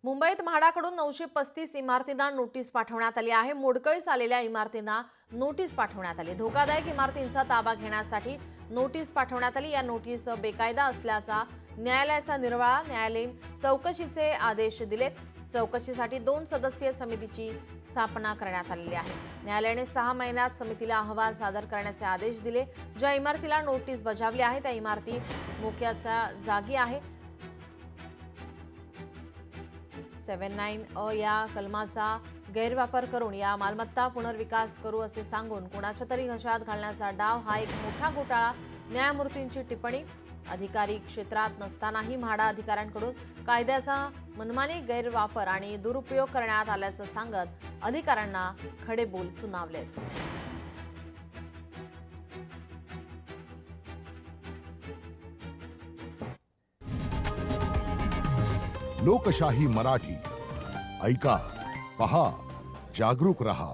मुंबईत म्हाडाकडून 935 इमारतींना नोटीस पाठवण्यात आली आहे। मोडकळीस आलेल्या इमारतींना नोटीस पाठवण्यात आली। धोकादायक इमारतींचा ताबा घेण्यासाठी नोटीस पाठवण्यात आली। या नोटीस बेकायदा असल्याचा न्यायालयाचा निर्वाळा। न्यायालयीन चौकशीचे आदेश दिलेत। चौकशीसाठी 2 सदस्यीय समितीची स्थापना करण्यात आलेली आहे। न्यायालयाने 6 महिन्यात समितीला अहवाल सादर करण्याचे आदेश दिले। ज्या इमारतीला नोटीस बजावली आहे त्या इमारती मोक्याच्या जागी आहे। 79 या कलमाचा गैरवापर करून या मालमत्ता पुनर्विकास करू असे सांगून कुणाच्या तरी घशात घालण्याचा डाव हा एक मोठा घोटाळा। न्यायमूर्तींची टिप्पणी। अधिकारी क्षेत्रात नसतानाही म्हाडा अधिकाऱ्यांकडून कायद्याचा मनमानी गैरवापर आणि दुरुपयोग करण्यात आल्याचं सांगत अधिकाऱ्यांना खडे बोल सुनावलेत। लोकशाही मराठी ऐका, पहा, जागरूक रहा।